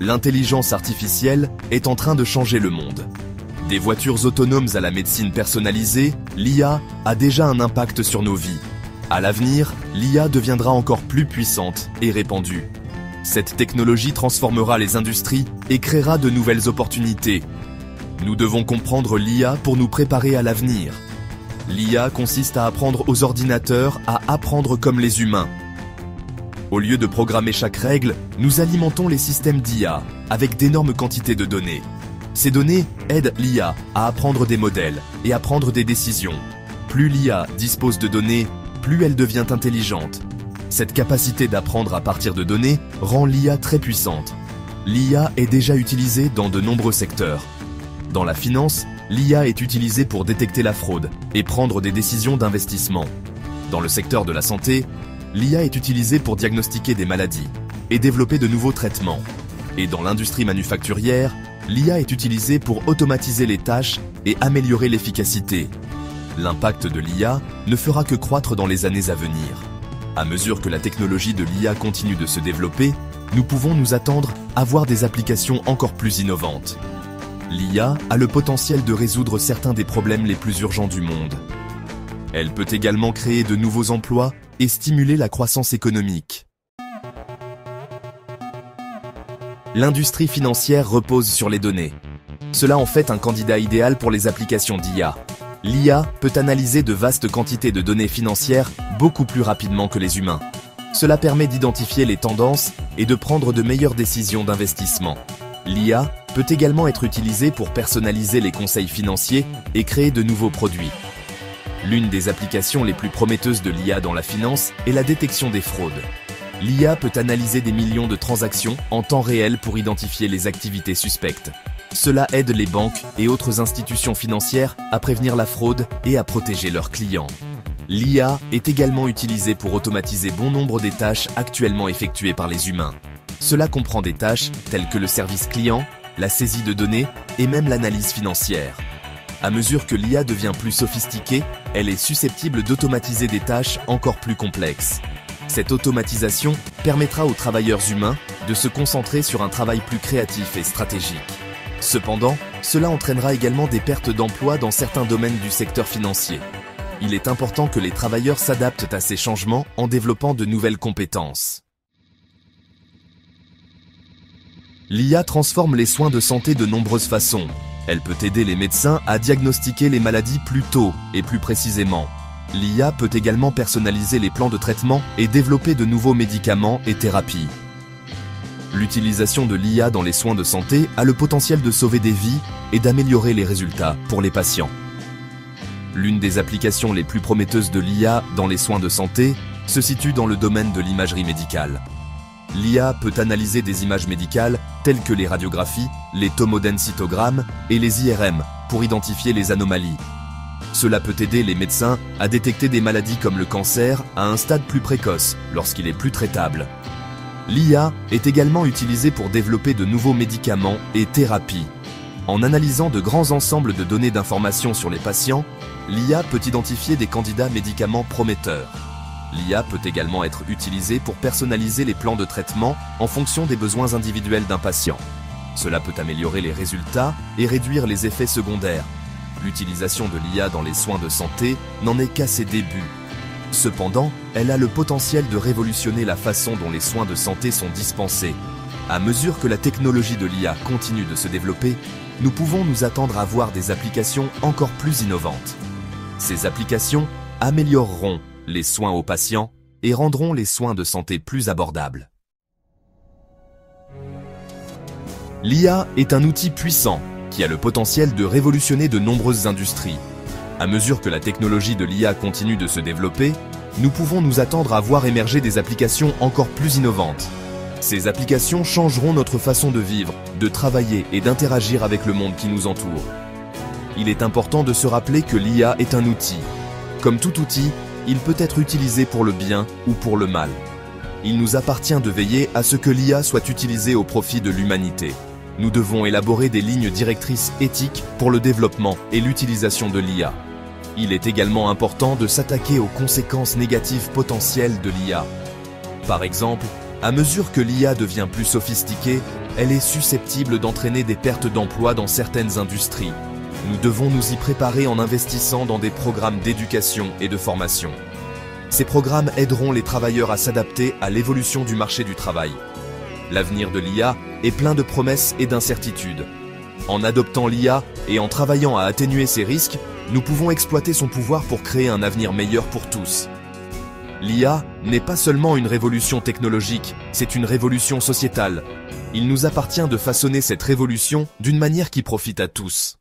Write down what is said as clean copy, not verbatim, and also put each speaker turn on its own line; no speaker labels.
L'intelligence artificielle est en train de changer le monde. Des voitures autonomes à la médecine personnalisée, l'IA a déjà un impact sur nos vies. À l'avenir, l'IA deviendra encore plus puissante et répandue. Cette technologie transformera les industries et créera de nouvelles opportunités. Nous devons comprendre l'IA pour nous préparer à l'avenir. L'IA consiste à apprendre aux ordinateurs à apprendre comme les humains. Au lieu de programmer chaque règle, nous alimentons les systèmes d'IA avec d'énormes quantités de données. Ces données aident l'IA à apprendre des modèles et à prendre des décisions. Plus l'IA dispose de données, plus elle devient intelligente. Cette capacité d'apprendre à partir de données rend l'IA très puissante. L'IA est déjà utilisée dans de nombreux secteurs. Dans la finance, l'IA est utilisée pour détecter la fraude et prendre des décisions d'investissement. Dans le secteur de la santé, l'IA est utilisée pour diagnostiquer des maladies et développer de nouveaux traitements. Et dans l'industrie manufacturière, l'IA est utilisée pour automatiser les tâches et améliorer l'efficacité. L'impact de l'IA ne fera que croître dans les années à venir. À mesure que la technologie de l'IA continue de se développer, nous pouvons nous attendre à voir des applications encore plus innovantes. L'IA a le potentiel de résoudre certains des problèmes les plus urgents du monde. Elle peut également créer de nouveaux emplois et stimuler la croissance économique. L'industrie financière repose sur les données. Cela en fait un candidat idéal pour les applications d'IA. L'IA peut analyser de vastes quantités de données financières beaucoup plus rapidement que les humains. Cela permet d'identifier les tendances et de prendre de meilleures décisions d'investissement. L'IA peut également être utilisée pour personnaliser les conseils financiers et créer de nouveaux produits. L'une des applications les plus prometteuses de l'IA dans la finance est la détection des fraudes. L'IA peut analyser des millions de transactions en temps réel pour identifier les activités suspectes. Cela aide les banques et autres institutions financières à prévenir la fraude et à protéger leurs clients. L'IA est également utilisée pour automatiser bon nombre des tâches actuellement effectuées par les humains. Cela comprend des tâches telles que le service client, la saisie de données et même l'analyse financière. À mesure que l'IA devient plus sophistiquée, elle est susceptible d'automatiser des tâches encore plus complexes. Cette automatisation permettra aux travailleurs humains de se concentrer sur un travail plus créatif et stratégique. Cependant, cela entraînera également des pertes d'emplois dans certains domaines du secteur financier. Il est important que les travailleurs s'adaptent à ces changements en développant de nouvelles compétences. L'IA transforme les soins de santé de nombreuses façons. Elle peut aider les médecins à diagnostiquer les maladies plus tôt et plus précisément. L'IA peut également personnaliser les plans de traitement et développer de nouveaux médicaments et thérapies. L'utilisation de l'IA dans les soins de santé a le potentiel de sauver des vies et d'améliorer les résultats pour les patients. L'une des applications les plus prometteuses de l'IA dans les soins de santé se situe dans le domaine de l'imagerie médicale. L'IA peut analyser des images médicales telles que les radiographies, les tomodensitogrammes et les IRM pour identifier les anomalies. Cela peut aider les médecins à détecter des maladies comme le cancer à un stade plus précoce lorsqu'il est plus traitable. L'IA est également utilisée pour développer de nouveaux médicaments et thérapies. En analysant de grands ensembles de données d'informations sur les patients, l'IA peut identifier des candidats médicaments prometteurs. L'IA peut également être utilisée pour personnaliser les plans de traitement en fonction des besoins individuels d'un patient. Cela peut améliorer les résultats et réduire les effets secondaires. L'utilisation de l'IA dans les soins de santé n'en est qu'à ses débuts. Cependant, elle a le potentiel de révolutionner la façon dont les soins de santé sont dispensés. À mesure que la technologie de l'IA continue de se développer, nous pouvons nous attendre à voir des applications encore plus innovantes. Ces applications amélioreront les soins aux patients et rendront les soins de santé plus abordables. L'IA est un outil puissant qui a le potentiel de révolutionner de nombreuses industries. À mesure que la technologie de l'IA continue de se développer, nous pouvons nous attendre à voir émerger des applications encore plus innovantes. Ces applications changeront notre façon de vivre, de travailler et d'interagir avec le monde qui nous entoure. Il est important de se rappeler que l'IA est un outil. Comme tout outil, il peut être utilisé pour le bien ou pour le mal. Il nous appartient de veiller à ce que l'IA soit utilisée au profit de l'humanité. Nous devons élaborer des lignes directrices éthiques pour le développement et l'utilisation de l'IA. Il est également important de s'attaquer aux conséquences négatives potentielles de l'IA. Par exemple, À mesure que l'IA devient plus sophistiquée, elle est susceptible d'entraîner des pertes d'emplois dans certaines industries. Nous devons nous y préparer en investissant dans des programmes d'éducation et de formation. Ces programmes aideront les travailleurs à s'adapter à l'évolution du marché du travail. L'avenir de l'IA est plein de promesses et d'incertitudes. En adoptant l'IA et en travaillant à atténuer ses risques, nous pouvons exploiter son pouvoir pour créer un avenir meilleur pour tous. L'IA n'est pas seulement une révolution technologique, c'est une révolution sociétale. Il nous appartient de façonner cette révolution d'une manière qui profite à tous.